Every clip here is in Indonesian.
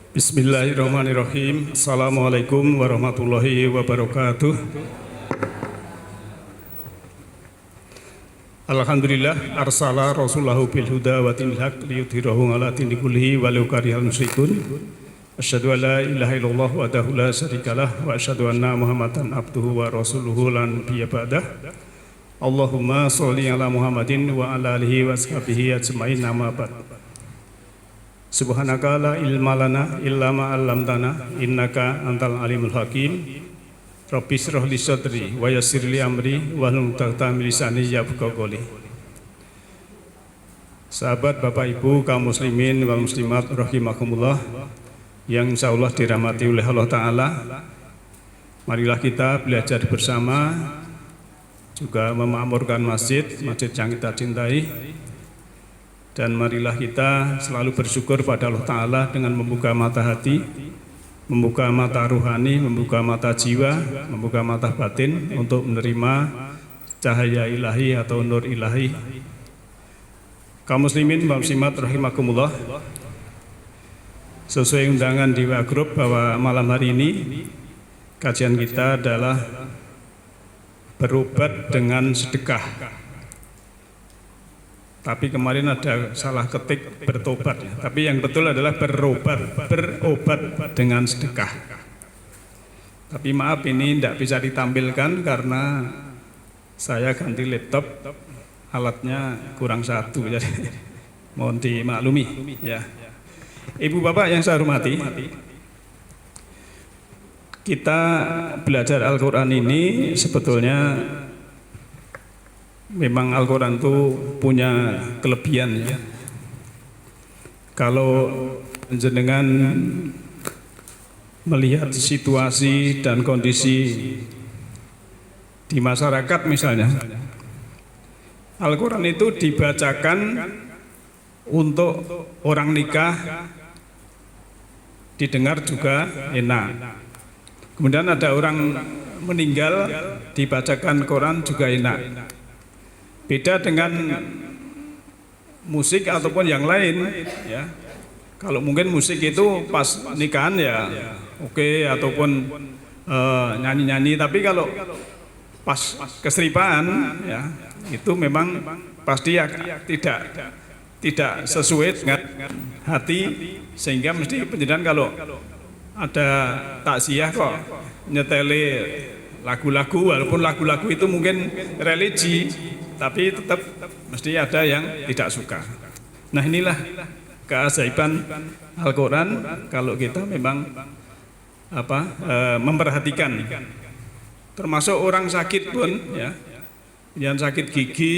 Bismillahirrahmanirrahim. Assalamualaikum warahmatullahi wabarakatuh. Alhamdulillah arsala rasulahu bil huda wa dinil haq liyudhhirahu ala dini kullihi walau karihal musyrikun. Asyhadu an la ilaha illallah wahdahu la syarikalah wa asyhadu anna Muhammadan abduhu wa rasuluhu la nabiyya ba'dah. Allahumma sholli ala Muhammadin wa ala alihi wa sahbihi ajmain, amma ba'd. Subhanaka la ilma lana illa ma 'allamtana innaka antal alimul hakim. Rabbi shrah li sadri wa yassir li amri wahlul 'uqdatam min lisani yafqahu qawli. Sahabat, Bapak Ibu, kaum muslimin wal muslimat rahimakumullah yang insyaallah dirahmati oleh Allah Ta'ala, marilah kita belajar bersama, juga memakmurkan masjid yang kita cintai. Dan marilah kita selalu bersyukur pada Allah Ta'ala dengan membuka mata hati, membuka mata ruhani, membuka mata jiwa, membuka mata batin untuk menerima cahaya ilahi atau nur ilahi. Kaum muslimin wa muslimat rahimakumullah, sesuai undangan di WA Group bahwa malam hari ini kajian kita adalah berobat dengan sedekah. Tapi kemarin ada salah ketik bertobat ya. Tapi yang betul adalah berobat dengan sedekah. Tapi maaf, ini tidak bisa ditampilkan karena saya ganti laptop, alatnya kurang satu, jadi mohon dimaklumi ya. Ibu bapak yang saya hormati, kita belajar Al-Quran ini sebetulnya memang Al-Quran itu punya kelebihan ya. Kalau jenengan melihat situasi dan kondisi di masyarakat misalnya, Al-Quran itu dibacakan untuk orang nikah, didengar juga enak. Kemudian ada orang meninggal, dibacakan Quran juga enak. Beda dengan musik ataupun yang lain ya. Kalau mungkin musik itu pas nikahan ya oke, ataupun nyanyi-nyanyi, tapi kalau pas keseripaan ya itu memang pasti ya tidak sesuai dengan hati, sehingga mesti penjelasan kalau ada takziah kok nyeteli lagu-lagu, walaupun lagu-lagu itu mungkin religi, tapi tetap mesti ada yang tidak suka. Nah, inilah keajaiban Al-Quran kalau kita memang memperhatikan. Termasuk orang sakit pun ya, yang sakit gigi,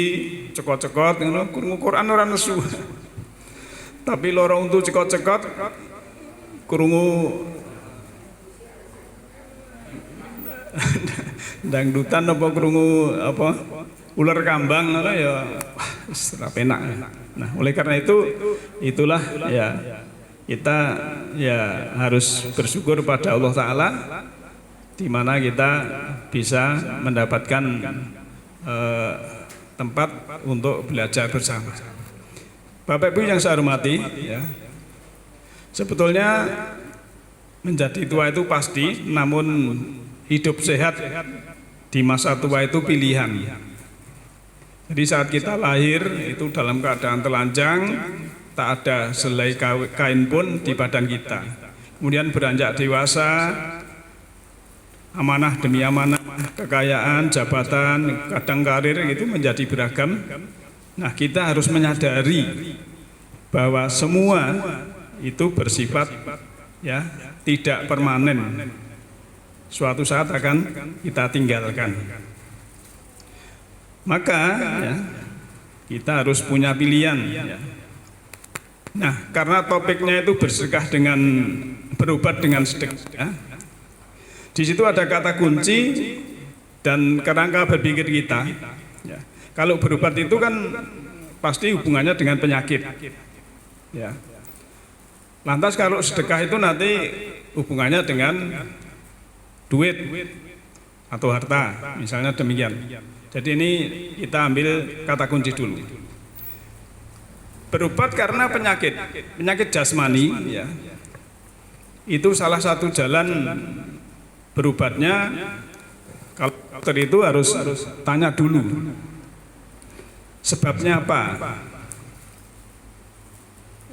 cekot-cekot, krungu Quran ora nesu. Tapi lorong untuk cekot-cekot, krungu dangdutan apa krungu apa ular kambang ya penak. Nah, oleh karena itu itulah ya kita ya harus bersyukur pada Allah Ta'ala di mana kita bisa mendapatkan tempat untuk belajar bersama. Bapak Ibu yang saya hormati ya, sebetulnya menjadi tua itu pasti, namun hidup sehat di masa tua itu pilihan. Jadi saat kita lahir itu dalam keadaan telanjang, tak ada selai kain pun di badan kita. Kemudian beranjak dewasa, amanah demi amanah, kekayaan, jabatan, kadang karir itu menjadi beragam. Nah, kita harus menyadari bahwa semua itu bersifat ya tidak permanen. Suatu saat akan kita tinggalkan. Maka ya, kita harus punya pilihan ya. Nah, karena topiknya itu bersedekah dengan berobat dengan sedekah ya. Di situ ada kata kunci dan kerangka berpikir kita ya. Kalau berobat itu kan pasti hubungannya dengan penyakit ya. Lantas kalau sedekah itu nanti hubungannya dengan duit atau harta, misalnya demikian. Jadi ini kita ambil kata kunci dulu. Berobat karena penyakit jasmani ya. itu salah satu jalan berobatnya. Kalau dokter itu harus tanya dulu sebabnya apa.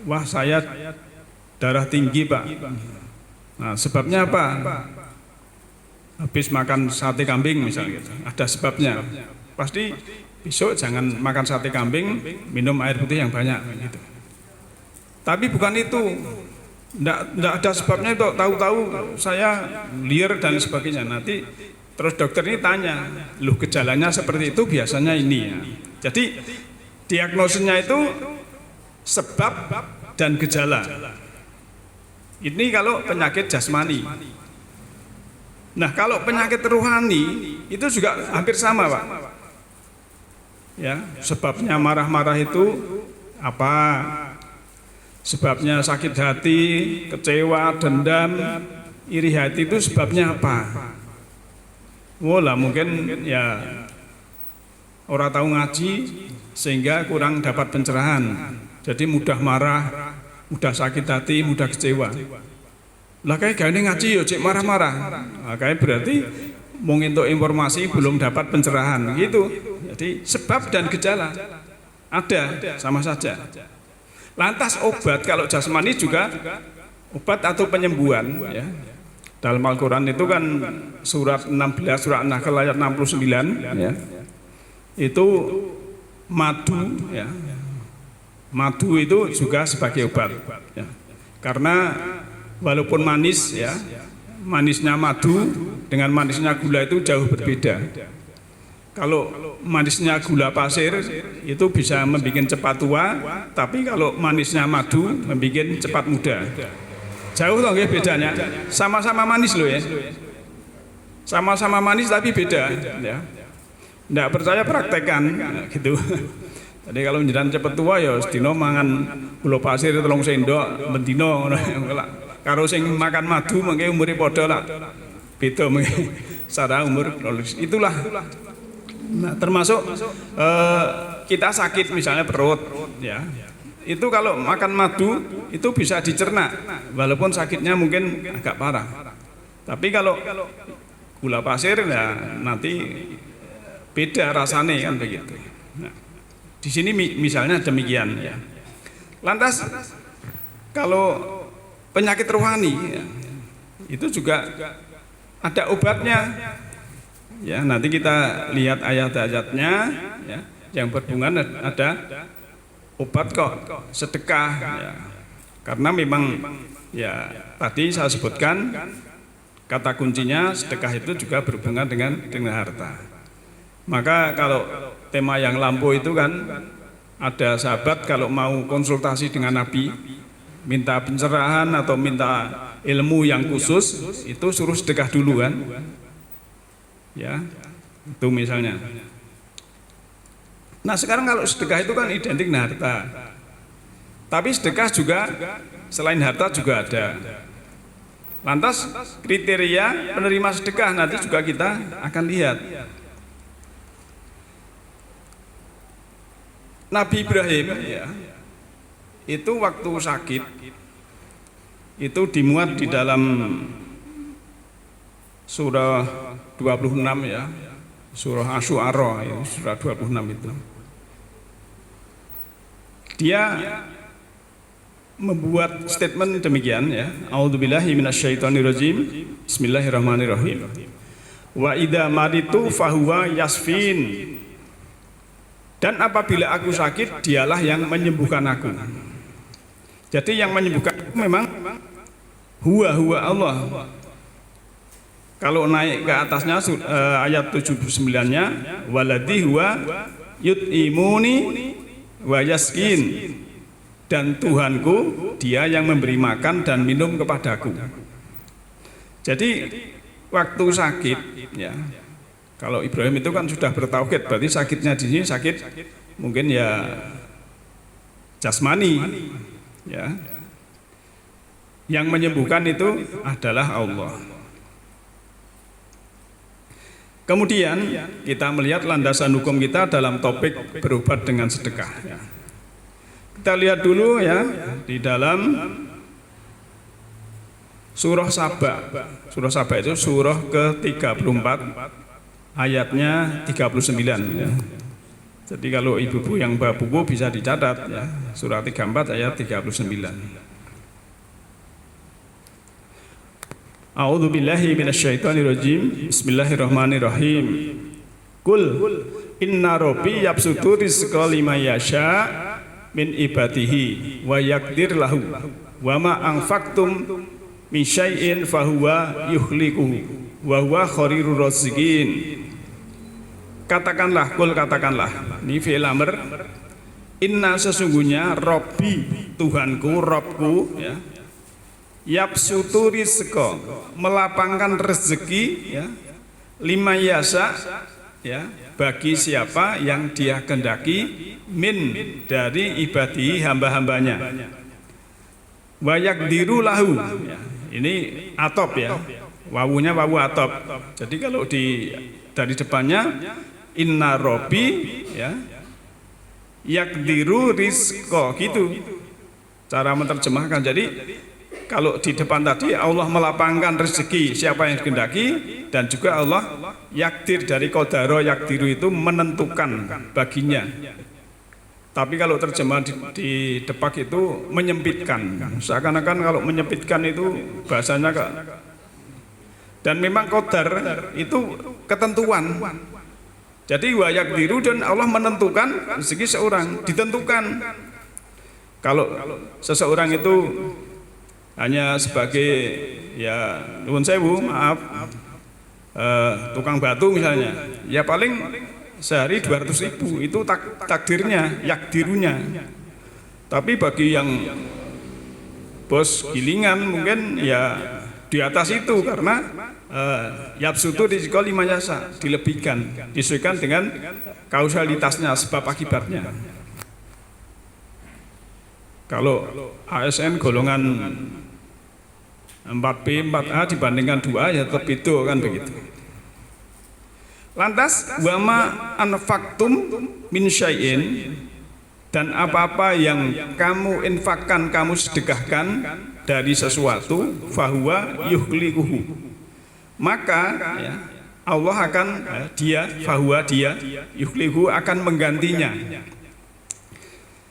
Wah, saya darah tinggi, Pak. Nah, sebabnya apa? Habis makan sate kambing misalnya gitu. Ada sebabnya. Pasti besok jangan makan sate kambing, minum air putih yang banyak gitu. Tapi bukan itu. Enggak ada sebabnya itu, tahu-tahu saya liar dan sebagainya. Nanti terus dokter ini tanya, "Loh, gejalanya seperti itu biasanya ini ya." Jadi diagnosisnya itu sebab dan gejala. Ini kalau penyakit jasmani. Nah, kalau penyakit rohani itu juga hampir sama, Pak. Ya, sebabnya marah-marah itu apa? Sebabnya sakit hati, kecewa, dendam, iri hati itu sebabnya apa? Oh lah, mungkin ya orang tahu ngaji sehingga kurang dapat pencerahan. Jadi mudah marah, mudah sakit hati, mudah kecewa. Lah kayak gini ngaji ya cek marah-marah. Nah, kayak berarti mau ngintuk informasi belum dapat pencerahan gitu. Jadi sebab dan gejala ada sama saja. Lantas obat kalau jasmani juga obat atau penyembuhan ya. Dalam Al-Qur'an itu kan surat 16 surat An-Nahl ayat 69 ya. Itu madu ya. Madu itu juga sebagai obat ya. Karena walaupun manis ya, manisnya madu dengan manisnya gula itu jauh berbeda. Kalau manisnya gula pasir itu bisa membuat cepat tua, tapi kalau manisnya madu membuat cepat muda. Jauh loh ya bedanya. Sama-sama manis loh ya. Sama-sama manis tapi beda ya. Nggak percaya praktekkan gitu. Jadi kalau jenengan cepat tua ya sedina mangan gula pasir 3 sendok bendina ngono. Karo sing makan madu mengke umure padha lah. Beda mengke secara umur. Itulah. Nah, termasuk kita sakit misalnya perut ya. Itu kalau makan madu itu bisa dicerna walaupun sakitnya mungkin agak parah. Tapi kalau gula pasir ya nanti beda rasanya kan begitu. Nah, di sini misalnya demikian ya. Lantas kalau penyakit rohani ya, itu juga ada obatnya. Ya, nanti kita lihat ayat-ayatnya ya, yang berhubungan ada obat kok, sedekah ya. Karena memang ya tadi saya sebutkan kata kuncinya sedekah itu juga berhubungan dengan harta. Maka kalau tema yang lampu itu kan ada sahabat kalau mau konsultasi dengan Nabi minta pencerahan atau minta ilmu yang khusus itu suruh sedekah dulu kan. Ya, itu misalnya. Nah sekarang kalau sedekah itu kan identik dengan harta. Tapi sedekah juga selain harta juga ada. Lantas kriteria penerima sedekah nanti juga kita akan lihat. Nabi Ibrahim ya, itu waktu sakit itu dimuat di dalam surah 26 ya, surah Asy-Syu'ara ya, surah 26 itu. Dia membuat statement demikian ya, A'udzubillahi minasyaitonirrajim, Bismillahirrahmanirrahim. Wa idza maritu fahuwa yasfin. Dan apabila aku sakit, dialah yang menyembuhkan aku. Jadi yang menyembuhkan aku memang huwa Allah. Kalau naik ke atasnya ayat 79-nya waladhi huwa yut'imuni wa yaskin, dan Tuhanku dia yang memberi makan dan minum kepadaku. Jadi waktu sakit ya, kalau Ibrahim itu kan sudah bertauhid, berarti sakitnya di sini sakit mungkin ya jasmani ya. Yang menyembuhkan itu adalah Allah. Kemudian kita melihat landasan hukum kita dalam topik berobat dengan sedekah ya. Kita lihat dulu ya di dalam Surah Saba. Surah Saba itu surah ke-34 ayatnya 39 ya. Jadi kalau ibu-ibu yang bawa buku bisa dicatat ya. Surah 34 ayat 39. A'udzu billahi minasyaitonir rajim. Bismillahirrahmanirrahim. Qul inna rabbi yabsutu rizqa liman yasha min ibadihi wa yaqdir lahu wa ma anfaqtum min syai'in fahuwa yuhlikuhu wa huwa khairur raziqin. Katakanlah, kul katakanlah, ini fi'il amr. Inna sesungguhnya Rabbi Tuhanku, Robku ya, yabsutu rizqa melapangkan rezeki ya, lima yasa ya, bagi siapa yang dia kehendaki min dari ibadi hamba-hambanya. Wa yaqdiru lahu ya, ini atop ya, wawunya wawu atop. Jadi kalau dari depannya inna Rabbi ya yaqdiru rizqa gitu cara menerjemahkan. Jadi kalau di depan tadi Allah melapangkan rezeki siapa yang dikehendaki, dan juga Allah yakdir dari qadara yakdiru itu menentukan baginya. Tapi kalau terjemahan di Depak itu menyempitkan, seakan-akan kalau menyempitkan itu bahasanya dan memang qadar itu ketentuan. Jadi wa yakdiru, dan Allah menentukan rezeki seorang, ditentukan. Kalau seseorang itu hanya sebagai ya nuwun sewu maaf tukang batu misalnya, ya paling sehari 200.000 itu takdirnya, yakdirunya. Tapi bagi yang bos gilingan mungkin ya di atas itu, karena yabsutu rizqa liman yasha, dilebihkan, disesuaikan dengan kausalitasnya, sebab akibatnya. Kalau ASN golongan 4B, 4A dibandingkan 2A ya tetap itu kan begitu. Lantas wama anfaqtum min syai'in, dan apa-apa yang kamu infakkan, kamu sedekahkan dari sesuatu, fahuwa yuhlikuhu, maka ya, Allah akan fahuwa dia yuhlikuhu akan menggantinya.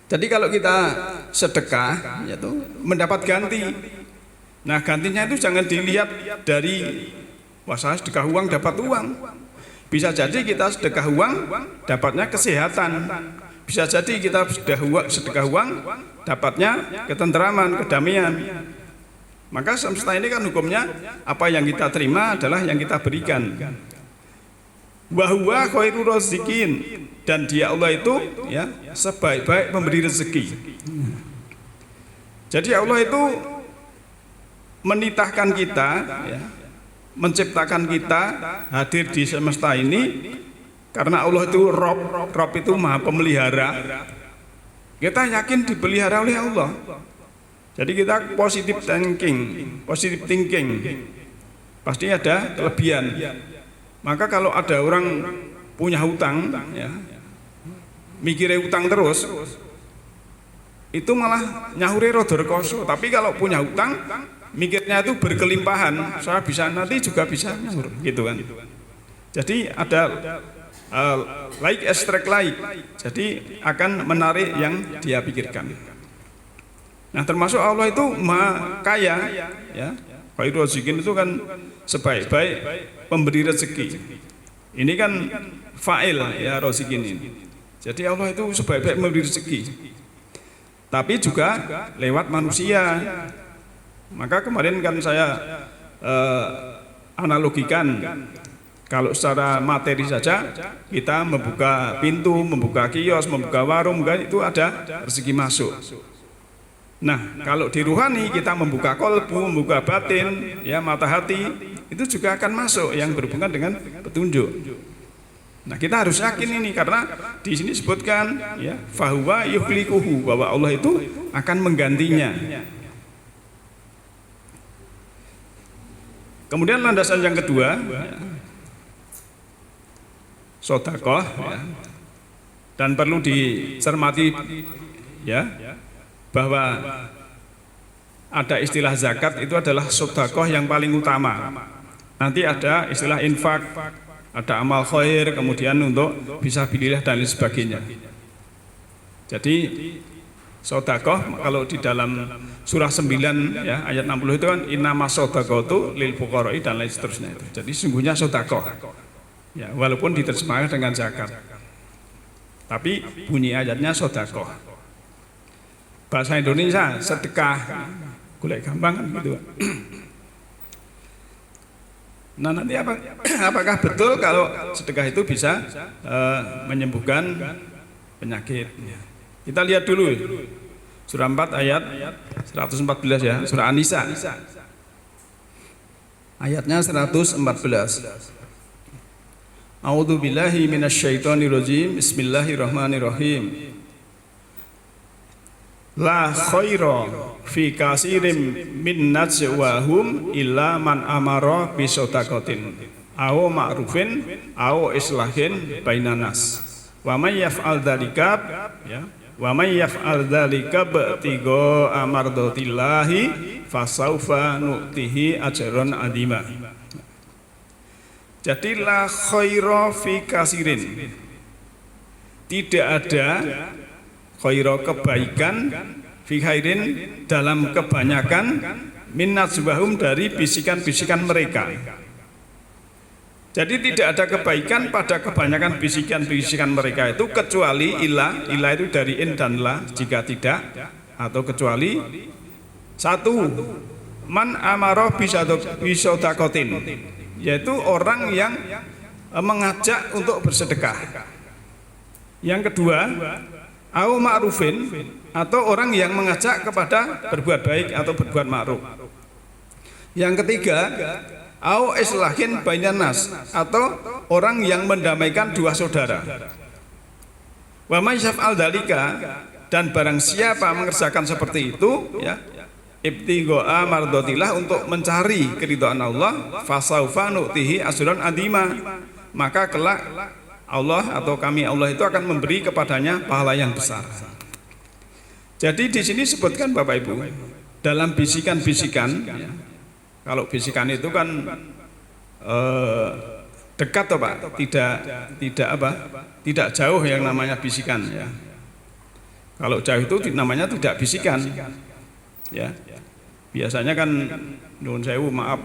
Jadi kalau kita sedekah yaitu mendapat ganti. Nah, gantinya itu jangan dilihat dari wah saya sedekah uang dapat uang. Bisa jadi kita sedekah uang dapatnya kesehatan. Bisa jadi kita sedekah uang dapatnya ketenteraman, kedamaian. Maka semesta ini kan hukumnya apa yang kita terima adalah yang kita berikan. Wa huwa khairur raziqin, dan dia Allah itu ya sebaik-baik pemberi rezeki. Jadi Allah itu menitahkan kita ya, menciptakan kita hadir di semesta ini karena Allah itu Rob itu Maha Pemelihara. Kita yakin dipelihara oleh Allah. Jadi kita positive thinking. Pasti ada kelebihan. Maka kalau ada orang punya hutang ya, mikirnya hutang terus, itu malah nyahure rodor koso. Tapi kalau punya hutang, mikirnya itu berkelimpahan, saya bisa nanti juga bisa nyahur gitu kan. Jadi ada like extract like, jadi akan menarik yang dia pikirkan. Nah, termasuk Allah itu Maha Kaya ya. Khairur raziqin itu kan sebaik-baik pemberi rezeki. Ini kan fa'il ya raziqin ini. Jadi Allah itu sebaik-baik memberi rezeki. Tapi juga lewat manusia. Maka kemarin kan saya analogikan, kalau secara materi saja kita membuka pintu, membuka kios, membuka warung, kan itu ada rezeki masuk. Nah, kalau di ruhani kita membuka kolbu, membuka batin, ya mata hati, itu juga akan masuk yang berhubungan dengan petunjuk. Nah, kita harus yakin ini karena di sini disebutkan ya fahuwa yuhlikuhu, bahwa Allah itu akan menggantinya. Kemudian landasan yang kedua, sedekah ya, dan perlu dicermati ya, bahwa ada istilah zakat itu adalah sedekah yang paling utama. Nanti ada istilah infak, ada amal khair, kemudian untuk fisabilillah dan lain sebagainya. Jadi sedekah kalau di dalam surah 9 ya ayat 60 itu kan innamas shadaqatu lil fuqara'i dan lain seterusnya itu. Jadi sungguhnya sedekah. Ya, walaupun diterjemahkan dengan zakat. Tapi bunyi ayatnya sedekah. Bahasa Indonesia sedekah. Golek gampang kan gitu. Nah, nanti apakah betul kalau sedekah itu bisa menyembuhkan penyakit? Kita lihat dulu surah 4 ayat 114 ya, surah An-Nisa. Ayatnya 114. A'udzu billahi minasyaitonir rajim. Bismillahirrahmanirrahim. La khaira fi kasirim min najwahum illa man amara bi shadaqatin aw ma'rufin aw islahin bainan nas. Wa may yaf'al dzalika ya wa may yaf'al dzalika ba'tigo amardatillahi fasaufa nu'tihi ajran adima. Jadi la khaira fi kasirin, tidak ada khaira kebaikan fi khairin dalam kebanyakan min najwahum dari bisikan-bisikan mereka. Jadi tidak ada kebaikan pada kebanyakan bisikan-bisikan mereka itu kecuali ilah itu dari in dan la jika tidak, atau kecuali satu man amara bisadaqatin, yaitu orang yang mengajak untuk bersedekah. Yang kedua au ma'rufin, atau orang yang mengajak kepada berbuat baik atau berbuat ma'ruf. Yang ketiga au islahin bainan nas, atau orang yang mendamaikan dua saudara. Wa may yaf'al dzalika, dan barang siapa mengerjakan seperti itu ya, ibtigha'a mardatillah, untuk mencari keridhaan Allah, fasaufa nu'tihi ajran adima, maka kelak Allah atau kami Allah itu akan memberi kepadanya pahala yang besar. Jadi di sini sebutkan Bapak Ibu, dalam bisikan-bisikan ya, kalau bisikan itu kan dekat toh Pak, tidak jauh yang namanya bisikan ya. Kalau jauh itu namanya tidak bisikan ya. Biasanya kan nuwun sewu, maaf,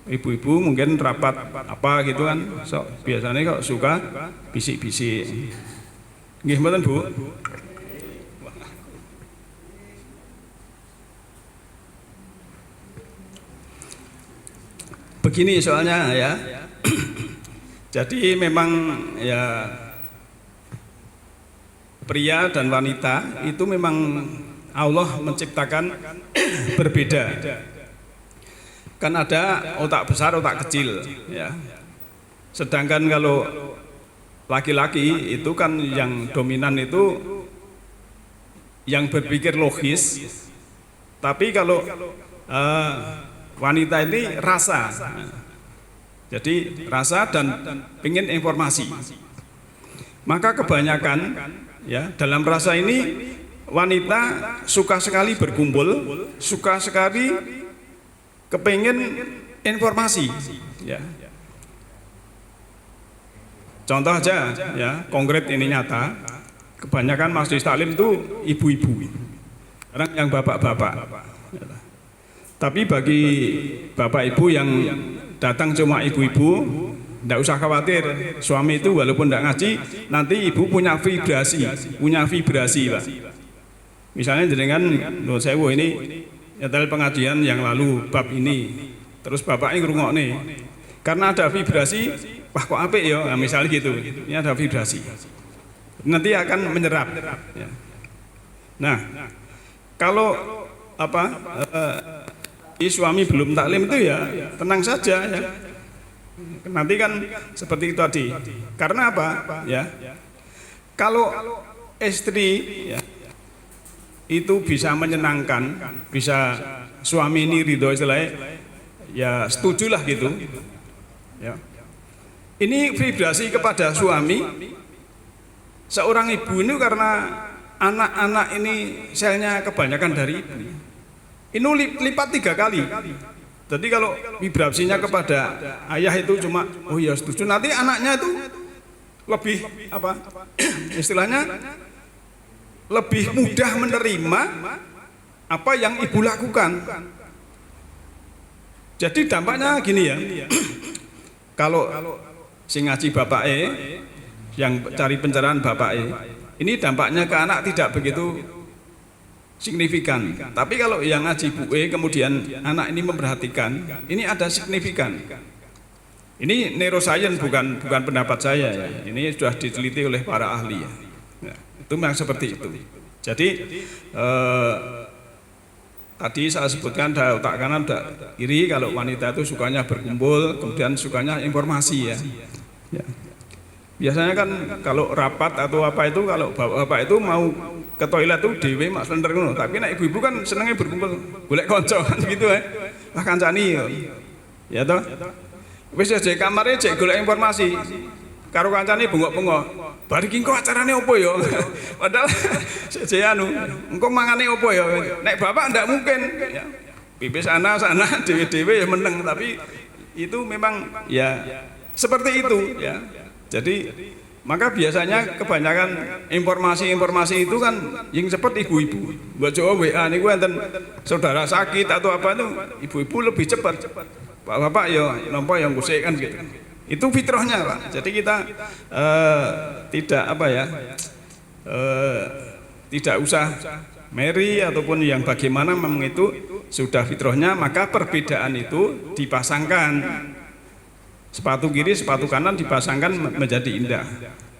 ibu-ibu mungkin rapat apa gitu kan, so, biasanya kok suka bisik-bisik. Nggih mboten Bu? Begini soalnya ya. Jadi memang ya pria dan wanita itu memang Allah menciptakan berbeda. Kan ada otak besar, otak kecil ya. Sedangkan kalau laki-laki itu kan yang dominan itu yang berpikir logis. Tapi kalau wanita ini rasa. Jadi rasa dan ingin informasi. Maka kebanyakan ya dalam rasa ini wanita suka sekali berkumpul, suka sekali kepengen informasi ya. Contoh aja ya, konkret ini nyata, kebanyakan majelis taklim itu ibu-ibu, orang yang bapak-bapak. Tapi bagi bapak ibu yang datang cuma ibu-ibu, tidak usah khawatir, suami itu walaupun tidak ngaji, nanti ibu punya vibrasi Pak. Misalnya jenengan nuwun sewu ini nyetel pengajian yang lalu bab ini, terus bapaknya ngrungokne, karena ada vibrasi, wah kok apik ya, nah, misalnya gitu, ini ada vibrasi, nanti akan menyerap. Ya. Nah, kalau suami belum taklim itu ya tenang saja ya, nanti kan seperti itu tadi. Karena apa? Ya, kalau istri ya, itu bisa menyenangkan, bisa suami ini ridho istilahnya, ya setujulah gitu. Ya. Ini vibrasi kepada suami. Seorang ibu ini karena anak-anak ini selnya kebanyakan dari ibu. ini lipat 3 kali. Jadi kalau vibrasinya kepada ayah itu cuma oh ya setuju, nanti anaknya itu lebih apa istilahnya lebih mudah menerima apa yang ibu lakukan. Jadi dampaknya gini ya, kalau sing ngaji bapak yang cari pencerahan bapak ini dampaknya ke anak tidak begitu signifikan. Tapi kalau yang ngaji Bu kemudian anak ini memperhatikan, ini ada signifikan. Ini neuroscience bukan pendapat saya ya. Ini sudah diteliti oleh para ahli ya. Ya, itu memang seperti itu. Jadi tadi saya sebutkan ada otak kanan, ada kiri. Kalau wanita itu sukanya berkumpul, kemudian sukanya informasi ya. Ya. Biasanya kan kalau rapat atau apa itu, kalau bapak itu mau ke toilet tuh dewe mak slender ngono, tapi nek ibu-ibu kan senengnya berkumpul, golek kanca kan gitu ya. Lah kancani ya. Ya toh. Wis aja kamare cek golek informasi. Karo kancane bengok-bengok. Bar iki engko acarane opo ya? Padahal sejak anu, engko mangane opo ya? Nek bapak ndak mungkin ya. Pipis sana dewe-dewe ya meneng, tapi itu memang ya seperti itu ya. Jadi maka biasanya kebanyakan informasi-informasi itu kan yang cepat ibu-ibu. Mbak Jawa WA niku enten saudara sakit atau apa itu ibu-ibu lebih cepat. Bapak ya nampa yang gusik kan gitu. Itu fitrahnya Pak. Jadi kita tidak apa ya tidak usah meri ataupun yang bagaimana memang itu sudah fitrahnya, maka perbedaan itu dipasangkan. Sepatu kiri, sepatu kanan dipasangkan menjadi indah.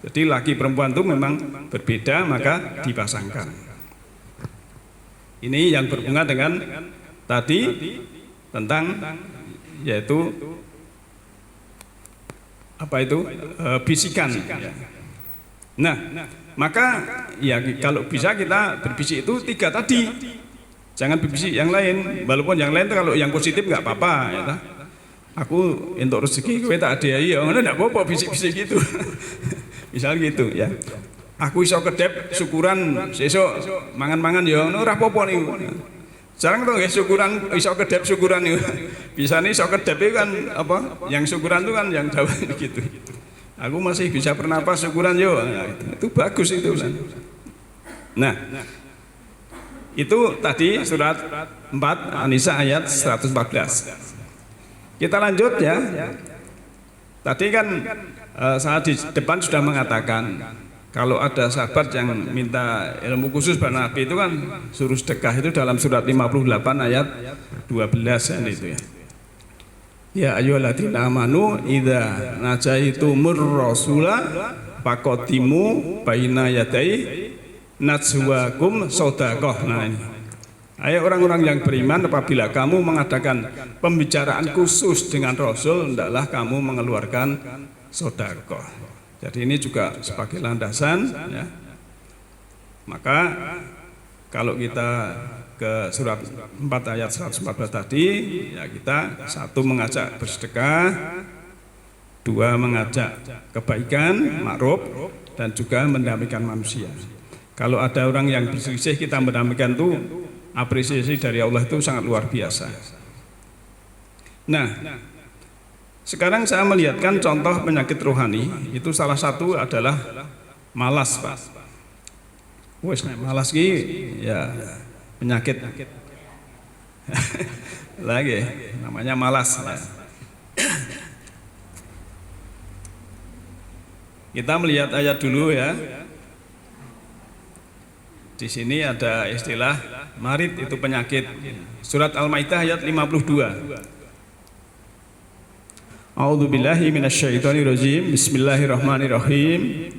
Jadi laki perempuan itu memang berbeda, maka dipasangkan. Ini yang berhubungan dengan tadi tentang yaitu apa itu bisikan. Nah, maka ya kalau bisa kita berbisik itu 3 tadi. Jangan berbisik yang lain, walaupun yang lain kalau yang positif nggak apa-apa. Ya, aku untuk rezeki kowe tak adiahi ya ngono ndak apa-apa bisik-bisik gitu. Misal gitu ya. Aku iso kedep syukuran sesuk mangan-mangan ya ngono ora apa-apa niku. Jarang to nggih syukuran iso kedep syukuran niku. Bisane iso kedep kan apa? Yang syukuran itu kan yang Jawa gitu. Aku masih bisa bernapas syukuran yo. Nah, itu bagus itu kan. Nah, itu tadi surat 4 An-Nisa ayat 114. Kita lanjut ya. Tadi kan saya di depan sudah mengatakan kalau ada sahabat yang minta ilmu khusus pada Nabi itu kan suruh sedekah, itu dalam surat 58 ayat 12 kan itu ya. Ya ayyuhalladzina amanu idza najaitumur rasula faqaddimu baina yaday najwakum shadaqah. Nah ini. Ayo orang-orang yang beriman, apabila kamu mengadakan pembicaraan khusus dengan Rasul, hendaklah kamu mengeluarkan sedekah. Jadi ini juga sebagai landasan ya. Maka kalau kita ke surat 4 ayat 114 tadi ya, kita 1 mengajak bersedekah, 2 mengajak kebaikan, ma'ruf, dan juga mendamaikan manusia. Kalau ada orang yang berselisih, kita mendamaikan itu apresiasi dari Allah itu sangat luar biasa. Nah, sekarang saya melihatkan contoh penyakit rohani, itu salah satu adalah malas, Pak. Wes malas ki ya penyakit lagi namanya malas ya. Kita melihat ayat dulu ya. Di sini ada istilah marid, itu penyakit. Surat Al-Maidah ayat 52. A'udzubillahi minasyaitonirrajim. Bismillahirrahmanirrahim.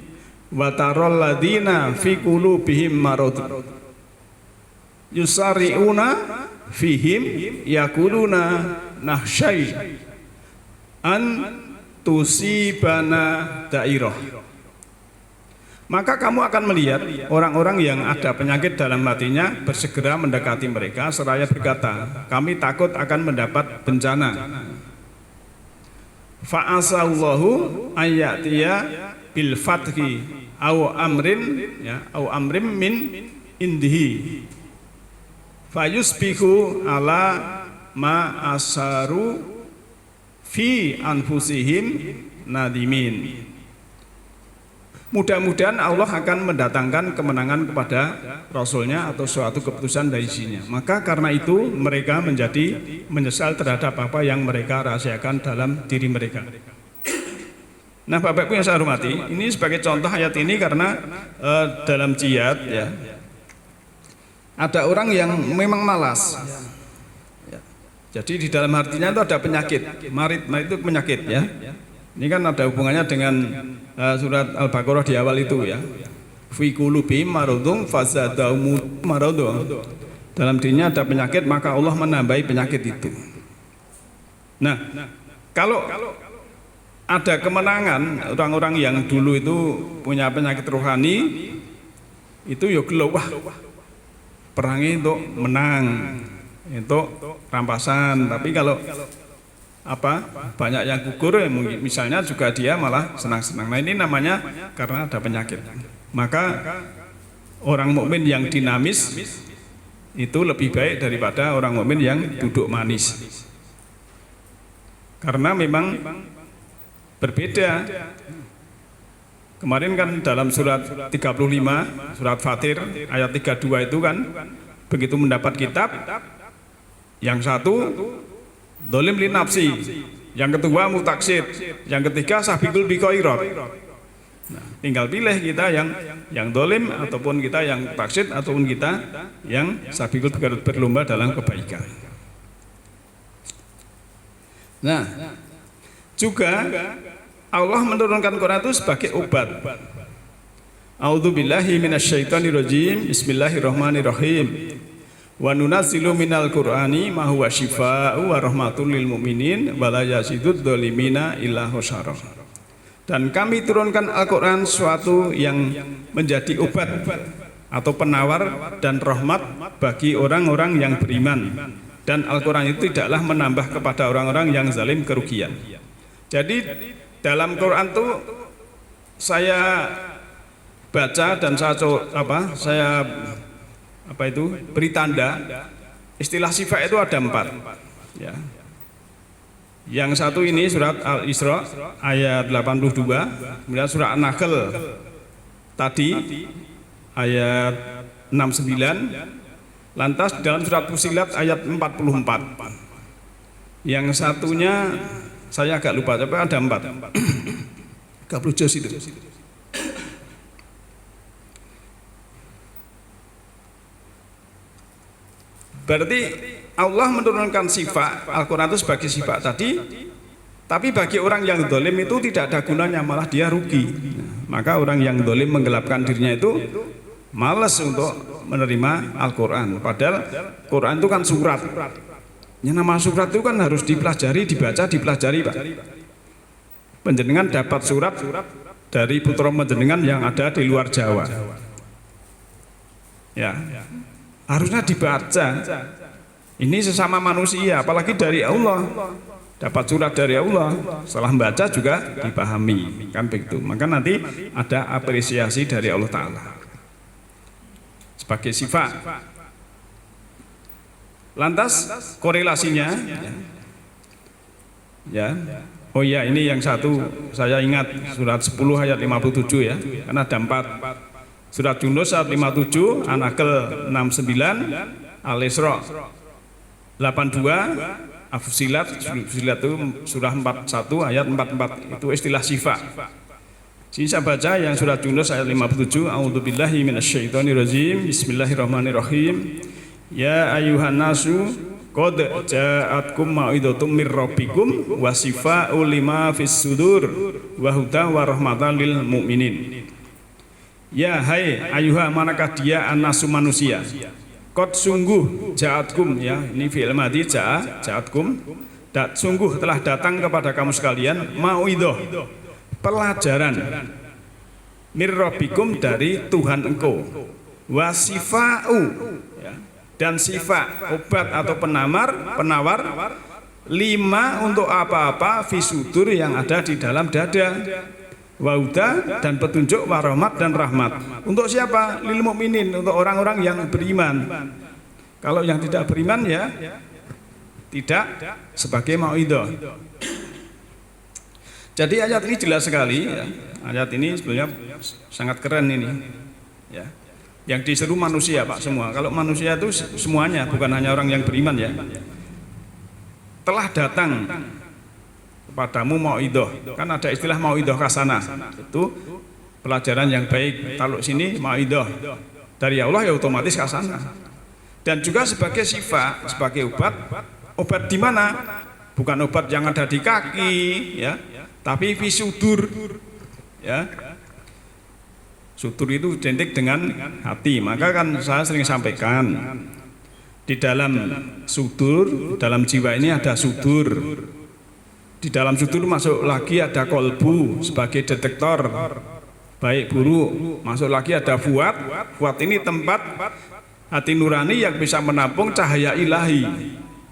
Wa taral ladzina fi qulubihim marad yusari'una fihim yaquluna nahsyai an tusibana dairah. Maka kamu akan melihat orang-orang yang ada penyakit dalam hatinya bersegera mendekati mereka seraya berkata, kami takut akan mendapat bencana. Fa'asallahu ayyatiya bil fathi au amrin ya, au amrim min indihi fayusbihu ala ma asaru fi anfusihim nadimin. Mudah-mudahan Allah akan mendatangkan kemenangan kepada Rasulnya atau suatu keputusan dari sisinya. Maka karena itu mereka menjadi menyesal terhadap apa yang mereka rahasiakan dalam diri mereka. Nah, Bapak-Ibu yang saya hormati, ini sebagai contoh ayat ini karena dalam jihad ya, ada orang yang memang malas. Jadi di dalam artinya itu ada penyakit, marid itu penyakit ya. Ini kan ada hubungannya dengan surat Al-Baqarah di awal itu ya. Fi qulubihim maradun fazadahum maradun. Dalam dirinya ada penyakit maka Allah menambahi penyakit itu. Nah, kalau ada kemenangan orang-orang yang dulu itu punya penyakit rohani itu ya gelo wah. Perangi untuk menang, untuk rampasan. Tapi kalau banyak yang gugur misalnya juga dia malah senang-senang. Nah, ini namanya karena ada penyakit. Maka orang mukmin yang dinamis itu lebih baik daripada orang mukmin yang duduk manis. Karena memang berbeda. Kemarin kan dalam surat 35 surat Fatir ayat 32 itu kan begitu mendapat kitab, yang satu dolim li nafsi, yang kedua mutaksir, yang ketiga sahbikul biqairat. Nah, tinggal pilih kita yang dolim ataupun kita yang taksir ataupun kita yang sahbikul biqairat, berlomba dalam kebaikan. Nah, juga Allah menurunkan Quran itu sebagai obat. A'udzubillahi minasyaitonirrajim. Bismillahirrahmanirrahim. Wa nunazzilu minal Qur'ani ma huwa syifaa'u wa rahmatul lil mu'minin wa la yazidud dzalimina illa khusara. Dan kami turunkan Al-Qur'an suatu yang menjadi obat atau penawar dan rahmat bagi orang-orang yang beriman. Dan Al-Qur'an itu tidaklah menambah kepada orang-orang yang zalim kerugian. Jadi dalam Quran itu saya baca dan saya beri tanda istilah sifat itu ada 4 ya. Yang satu ini surat Al-Isra ayat 82, kemudian surat An-Nahl tadi ayat 69, lantas dalam surat Fussilat ayat 44. Yang satunya saya agak lupa, tapi ada 4. Gablu jos itu. Berarti Allah menurunkan sifat Al-Quran itu sebagai sifat tadi, tapi bagi orang yang zalim itu tidak ada gunanya, malah dia rugi. Maka orang yang zalim menggelapkan dirinya itu malas untuk menerima Al-Quran. Padahal Quran itu kan surat. Yang nama surat itu kan harus dipelajari, dibaca, dipelajari, Pak. Panjenengan dapat surat dari putra panjenengan yang ada di luar Jawa. Ya. Harusnya dibaca. Ini sesama manusia, apalagi dari Allah. Dapat surat dari Allah, setelah membaca juga dipahami, kan begitu. Maka nanti ada apresiasi dari Allah Ta'ala sebagai sifat. Lantas korelasinya, ya. Oh ya, ini yang satu saya ingat surat 10 ayat 57 ya, karena ada 4. Surat Yunus ayat 57, An-Nahl 69, Al-Isra 82, Fussilat itu surah 41 ayat 44, itu istilah sifat. Saya baca yang surat Yunus ayat 57, A'udzubillahi minasyaitonirrajim. Bismillahirrahmanirrahim. Ya ayyuhan nasu qad ja'atkum mau'izatum mir rabbikum wa shifaa'un lima fis sudur wa hudan wa rahmatan lil mu'minin. Ya hai ayuha, manakah dia anasu manusia, qad sungguh ja'atkum, ya ini fi'il madhi ja'atkum, sungguh telah datang kepada kamu sekalian mau'idhah, pelajaran, mir rabbikum, dari Tuhan engkau, wa shifaa'u, ya, dan sifat, obat atau penawar, lima untuk apa-apa fisudur yang ada di dalam dada, wauda dan petunjuk, warahmat dan rahmat. Untuk siapa? Lil mukminin, untuk orang-orang yang beriman. Kalau yang tidak beriman ya tidak sebagai mauidhah. Jadi ayat ini jelas sekali ya. Ayat ini sebenarnya sangat keren ini ya. Yang diseru manusia Pak semua. Kalau manusia itu semuanya, bukan hanya orang yang beriman ya. Telah datang kepadamu mauidhah. Kan ada istilah mauidhah hasanah. Itu pelajaran yang baik. Kalau sini mauidhah dari Allah ya otomatis hasanah. Dan juga sebagai sifat, sebagai obat. Obat di mana? Bukan obat yang ada di kaki ya, tapi fi sudur ya. Sudur itu identik dengan hati. Maka kan saya sering sampaikan di dalam sudur, dalam jiwa ini ada sudur. Di dalam sudur masuk lagi ada kolbu sebagai detektor baik buruk. Masuk lagi ada fuad. Fuad ini tempat hati nurani yang bisa menampung cahaya ilahi.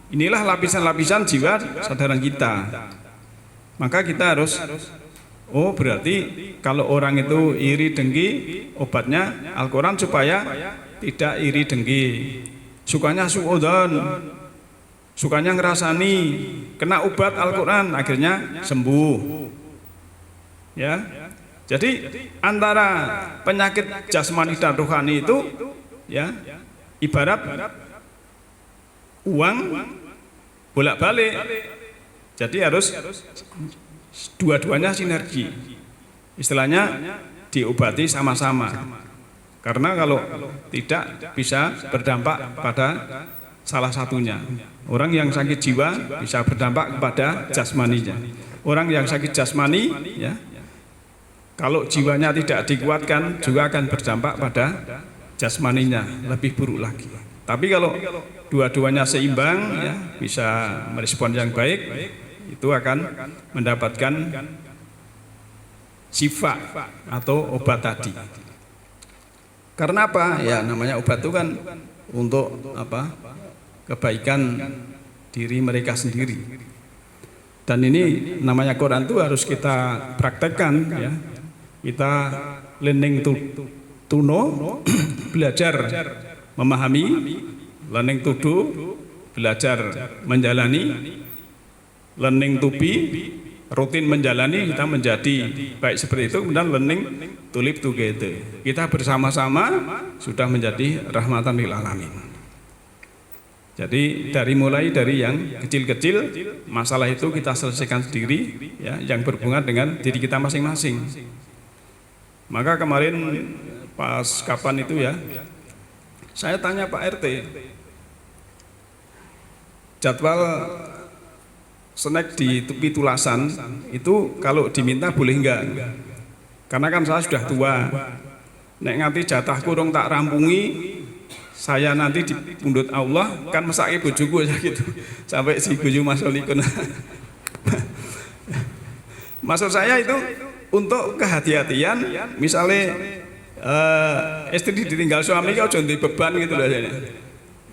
Inilah lapisan-lapisan jiwa sadaran kita. Maka kita harus, oh berarti kalau orang itu iri dengki, obatnya Al-Quran supaya tidak iri dengki. Sukanya suudzon, sukanya ngerasani, kena obat Al-Quran akhirnya sembuh. Ya, jadi antara penyakit jasmani dan rohani itu, ya ibarat uang bolak-balik. Jadi harus dua-duanya sinergi. Istilahnya diobati sama-sama. Karena kalau tidak bisa berdampak pada salah satunya. Orang yang sakit jiwa bisa berdampak kepada jasmaninya. Orang yang sakit jasmani ya, kalau jiwanya tidak dikuatkan juga akan berdampak pada jasmaninya, lebih buruk lagi. Tapi kalau dua-duanya seimbang ya, bisa merespon yang baik, itu akan mendapatkan sifat atau obat tadi. Karena apa? Ya namanya obat itu kan untuk apa? Kebaikan diri mereka sendiri. Dan ini namanya Quran itu harus kita praktekkan ya. Kita learning to know, belajar memahami, learning to do, belajar menjalani, learning to be, rutin menjalani, kita menjadi baik seperti itu, kemudian learning to live together. Kita bersama-sama sudah menjadi rahmatan lil alamin. Jadi mulai dari yang kecil-kecil, masalah itu kita selesaikan sendiri, ya, yang berhubungan dengan diri kita masing-masing. Maka kemarin pas kapan itu ya, saya tanya Pak RT, jadwal snack di tepi Tulasan itu kalau diminta boleh enggak? Karena kan saya sudah tua, nek nganti jatah kurung tak rampungi, saya nanti di pundut Allah kan mesake bojoku ya gitu. Sampai si bojo masolikun. Maksud saya itu untuk kehati-hatian, misalnya istri ditinggal suami kau jangan beban gitu loh.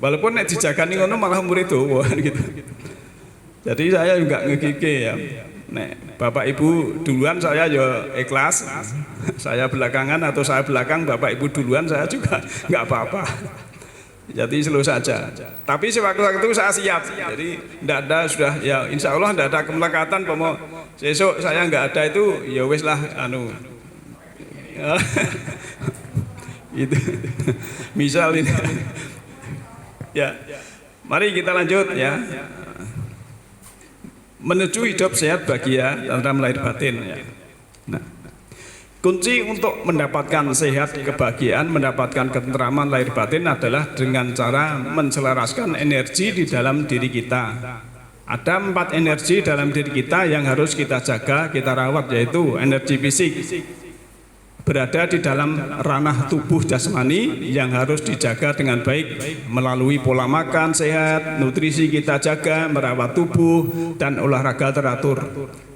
Walaupun nek dijagani ngono malah umur itu gitu. Jadi saya juga ngekike ya. Nek bapak ibu duluan saya ya ikhlas. Saya belakangan atau saya belakang bapak ibu duluan saya juga nggak apa-apa. Jadi slow saja. Tapi sewaktu-waktu saya siap. Jadi tidak ada sudah ya insya Allah tidak ada kemelekatan. Pomo besok saya nggak ada itu ya wes lah anu. Itu misal ini. Ya, mari kita lanjut ya. Menuju hidup sehat bahagia dalam lahir batin ya. Nah, kunci untuk mendapatkan sehat kebahagiaan, mendapatkan ketentraman lahir batin adalah dengan cara menselaraskan energi di dalam diri kita. Ada 4 energi dalam diri kita yang harus kita jaga, kita rawat, yaitu energi fisik. Berada di dalam ranah tubuh jasmani yang harus dijaga dengan baik melalui pola makan sehat, nutrisi kita jaga, merawat tubuh, dan olahraga teratur.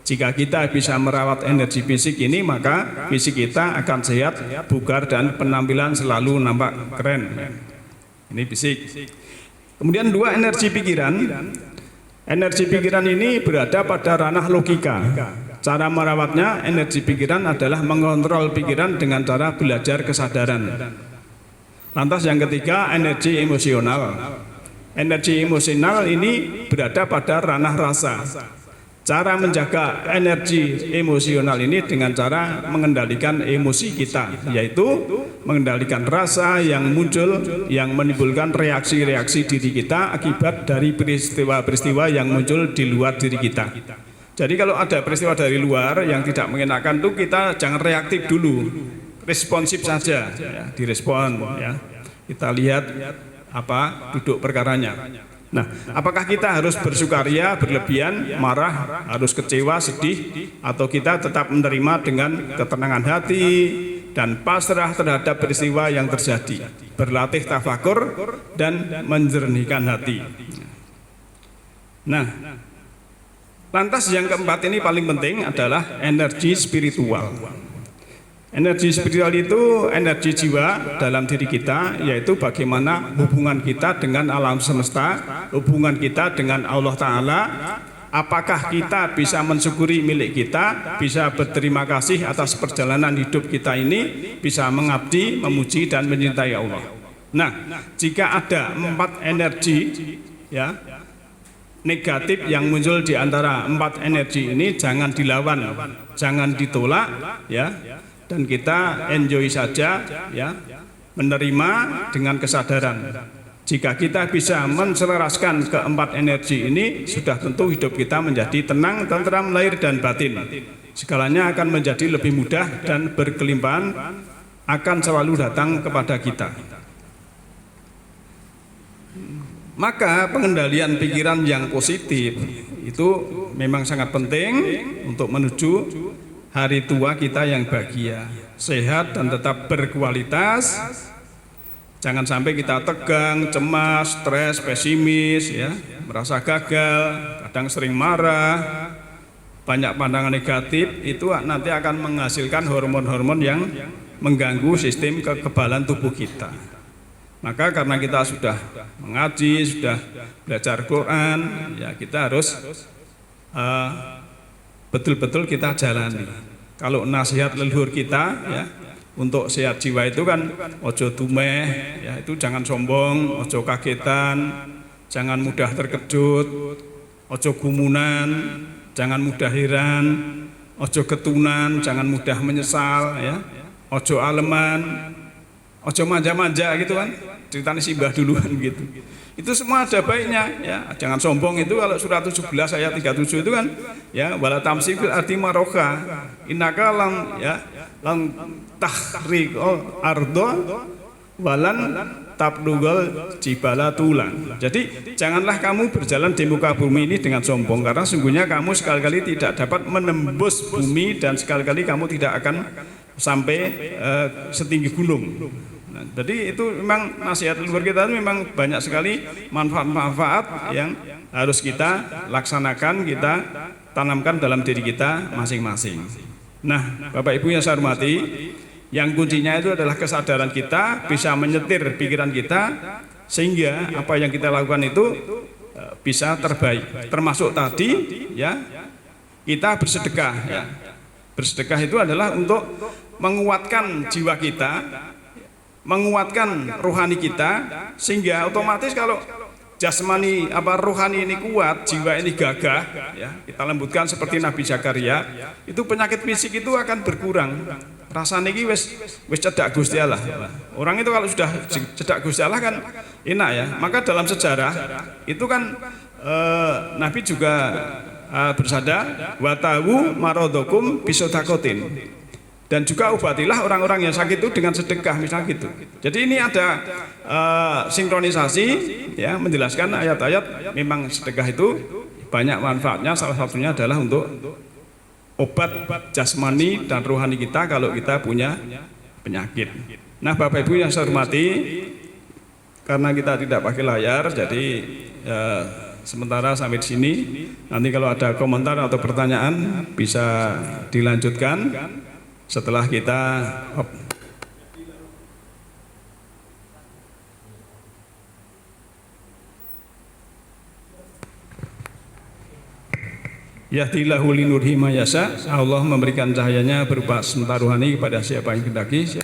Jika kita bisa merawat energi fisik ini, maka fisik kita akan sehat, bugar, dan penampilan selalu nampak keren. Ini fisik. Kemudian 2 energi pikiran. Energi pikiran ini berada pada ranah logika. Cara merawatnya, energi pikiran adalah mengontrol pikiran dengan cara belajar kesadaran. Lantas yang ketiga, energi emosional. Energi emosional ini berada pada ranah rasa. Cara menjaga energi emosional ini dengan cara mengendalikan emosi kita, yaitu mengendalikan rasa yang muncul, yang menimbulkan reaksi-reaksi diri kita akibat dari peristiwa-peristiwa yang muncul di luar diri kita. Jadi kalau ada peristiwa dari luar yang tidak mengenakan itu kita jangan reaktif dulu, responsif saja, ya, direspon, ya. Kita lihat apa duduk perkaranya. Nah, apakah kita harus bersukaria, berlebihan, marah, harus kecewa, sedih, atau kita tetap menerima dengan ketenangan hati dan pasrah terhadap peristiwa yang terjadi, berlatih tafakur dan menjernihkan hati. Nah, lantas yang keempat ini paling penting adalah energi spiritual. Energi spiritual itu energi jiwa dalam diri kita, yaitu bagaimana hubungan kita dengan alam semesta, hubungan kita dengan Allah Ta'ala. Apakah kita bisa mensyukuri milik kita, bisa berterima kasih atas perjalanan hidup kita ini, bisa mengabdi, memuji dan mencintai Allah. Nah, jika ada 4 energi, ya, negatif yang muncul di antara 4 energi ini, jangan dilawan, jangan ditolak, ya. Dan kita enjoy saja, ya, menerima dengan kesadaran. Jika kita bisa menselaraskan keempat energi ini, sudah tentu hidup kita menjadi tenang, tentram, lahir dan batin. Segalanya akan menjadi lebih mudah dan berkelimpahan akan selalu datang kepada kita. Maka pengendalian pikiran yang positif itu memang sangat penting untuk menuju hari tua kita yang bahagia, sehat dan tetap berkualitas. Jangan sampai kita tegang, cemas, stres, pesimis, ya, merasa gagal, kadang sering marah, banyak pandangan negatif. Itu nanti akan menghasilkan hormon-hormon yang mengganggu sistem kekebalan tubuh kita. Maka karena kita sudah mengaji, sudah belajar Quran, ya kita harus betul-betul kita jalani. Kalau nasihat leluhur kita, ya, untuk sehat jiwa itu kan ojo dumeh, ya, itu jangan sombong, ojo kagetan, jangan mudah terkejut, ojo gumunan, jangan mudah heran, ojo ketunan, jangan mudah menyesal, ya, ojo aleman, ojo manja-manja gitu kan, ceritanya Simbah duluan gitu. Itu semua ada baiknya, ya. Jangan sombong itu kalau surat 17 ayat 37 itu kan, ya, wala tamsi fil ardi maroka innaka lam, ya, lam tahriq ardo walan tablugal jibala tulan. Jadi janganlah kamu berjalan di muka bumi ini dengan sombong, karena sungguhnya kamu sekali-kali tidak dapat menembus bumi dan sekali-kali kamu tidak akan sampai setinggi gunung. Nah, jadi itu memang nasihat leluhur kita itu memang banyak sekali manfaat-manfaat yang harus kita laksanakan, kita tanamkan dalam diri kita masing-masing. Nah, Bapak Ibu yang saya hormati, yang kuncinya itu adalah kesadaran kita bisa menyetir pikiran kita sehingga apa yang kita lakukan itu bisa terbaik. Termasuk tadi, ya, kita bersedekah, ya. Bersedekah itu adalah untuk menguatkan jiwa kita, menguatkan rohani kita, sehingga otomatis kalau jasmani rohani ini kuat, jiwa ini gagah, ya, kita lembutkan seperti Nabi Zakaria, itu penyakit fisik itu akan berkurang. Rasanya ini wis cedak Gusti Allah. Orang itu kalau sudah cedak Gusti Allah kan enak, ya. Maka dalam sejarah itu kan Nabi juga bersabda, watawu marodokum bisodakotin. Dan juga obatilah orang-orang yang sakit itu dengan sedekah, misalnya gitu. Jadi ini ada sinkronisasi, ya, menjelaskan ayat-ayat memang sedekah itu banyak manfaatnya. Salah satunya adalah untuk obat jasmani dan rohani kita kalau kita punya penyakit. Nah, Bapak Ibu yang saya hormati, karena kita tidak pakai layar, jadi sementara sampai di sini. Nanti kalau ada komentar atau pertanyaan bisa dilanjutkan setelah kita Yahdillahu linurhi ma yasha. Allah memberikan cahayanya berupa sementara rohani kepada siapa yang kehendaki.